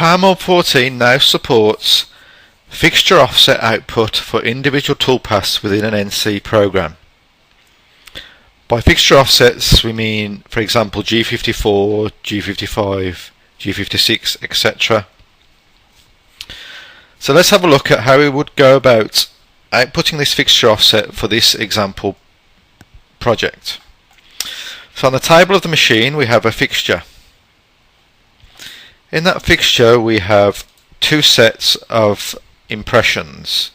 PowerMill 14 now supports fixture offset output for individual toolpaths within an NC program. By fixture offsets we mean, for example, G54, G55, G56, etc. So let's have a look at how we would go about outputting this fixture offset for this example project. So on the table of the machine we have a fixture. In that fixture we have two sets of impressions.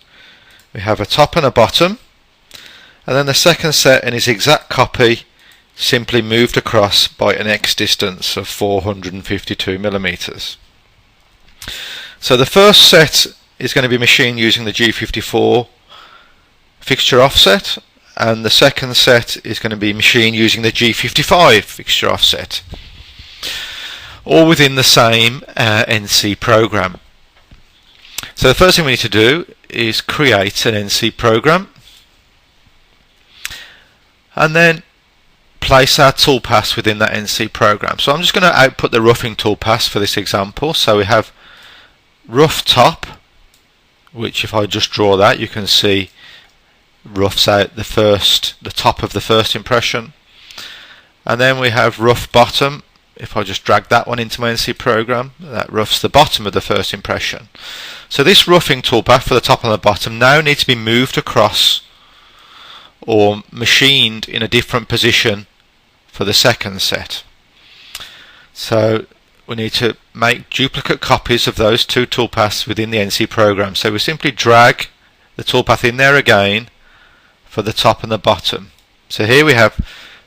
We have a top and a bottom, and then the second set in its exact copy simply moved across by an X distance of 452 millimeters. So the first set is going to be machined using the G54 fixture offset, and the second set is going to be machined using the G55 fixture offset, all within the same NC program. So the first thing we need to do is create an NC program and then place our toolpaths within that NC program. So I'm just going to output the roughing toolpaths for this example. So we have rough top, which if I just draw that you can see roughs out the top of the first impression, and then we have rough bottom. If I just drag that one into my NC program, that roughs the bottom of the first impression. So this roughing toolpath for the top and the bottom now needs to be moved across or machined in a different position for the second set. So we need to make duplicate copies of those two toolpaths within the NC program. So we simply drag the toolpath in there again for the top and the bottom. So here we have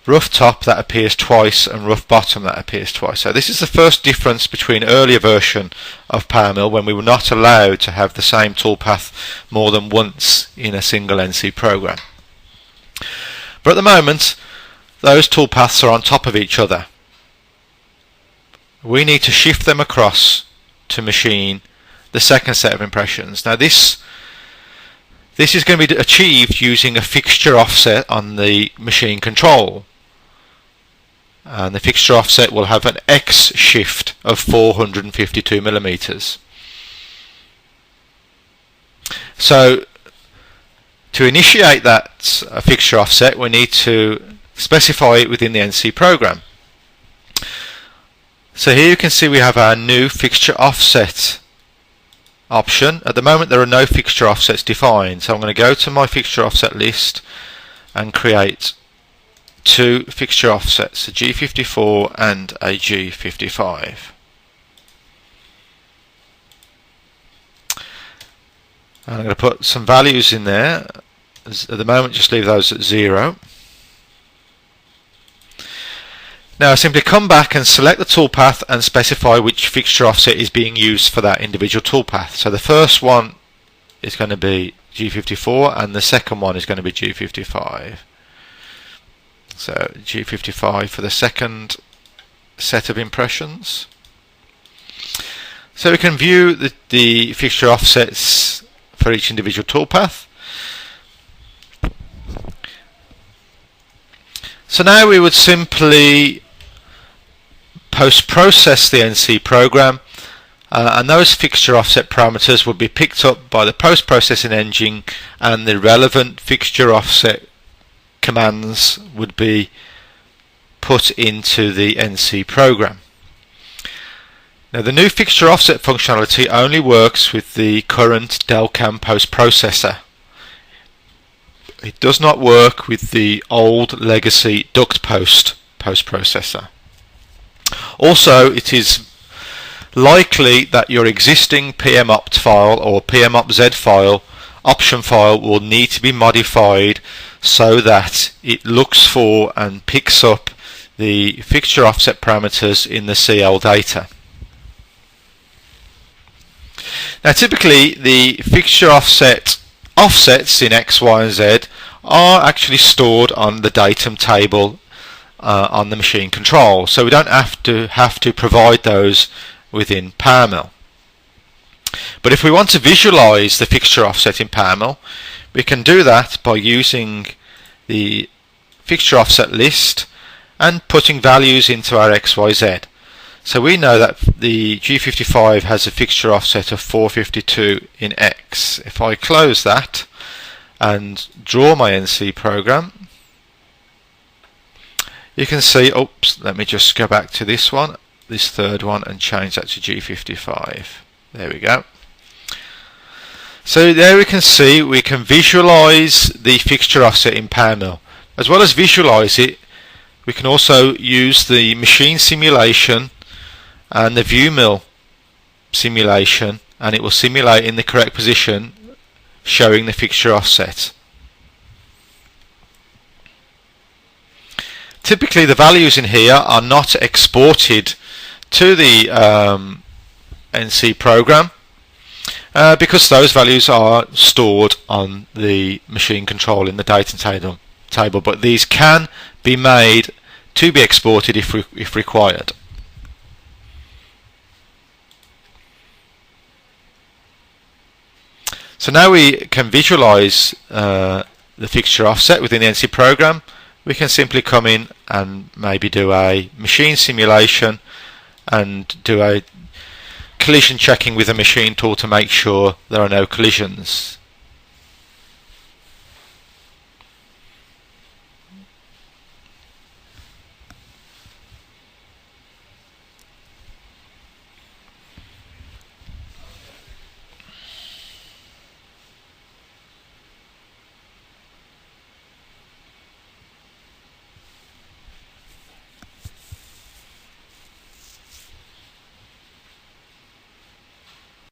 rough top that appears twice and rough bottom that appears twice. So this is the first difference between earlier version of PowerMill, when we were not allowed to have the same toolpath more than once in a single NC program. But at the moment those toolpaths are on top of each other. We need to shift them across to machine the second set of impressions. Now this is going to be achieved using a fixture offset on the machine control, and the fixture offset will have an X shift of 452 millimeters. So to initiate that fixture offset we need to specify it within the NC program. So here you can see we have our new fixture offset option. At the moment there are no fixture offsets defined, so I'm going to go to my fixture offset list and create two fixture offsets, a G54 and a G55. And I'm going to put some values in there. At the moment just leave those at 0. Now I simply come back and select the toolpath and specify which fixture offset is being used for that individual toolpath. So the first one is going to be G54 and the second one is going to be G55. So G55 for the second set of impressions. So we can view the fixture offsets for each individual toolpath. So now we would simply post-process the NC program, and those fixture offset parameters would be picked up by the post-processing engine, and the relevant fixture offset commands would be put into the NC program. Now the new fixture offset functionality only works with the current Delcam post-processor. It does not work with the old legacy duct post-processor. Also, it is likely that your existing PMOpt file or PMOpz file, option file, will need to be modified so that it looks for and picks up the fixture offset parameters in the CL data. Now typically the fixture offsets in X, Y and Z are actually stored on the datum table on the machine control, so we don't have to provide those within PowerMill. But if we want to visualize the fixture offset in PowerMill, we can do that by using the fixture offset list and putting values into our XYZ. So we know that the G55 has a fixture offset of 452 in X. If I close that and draw my NC program, you can see, oops, let me just go back to this one, this third one, and change that to G55. There we go. So there we can see we can visualize the fixture offset in PowerMill. As well as visualize it, we can also use the machine simulation and the view mill simulation, and it will simulate in the correct position, showing the fixture offset. Typically the values in here are not exported to the NC program because those values are stored on the machine control in the data table, but these can be made to be exported if required. So now we can visualize the fixture offset within the NC program. We can simply come in and maybe do a machine simulation and do a collision checking with a machine tool to make sure there are no collisions.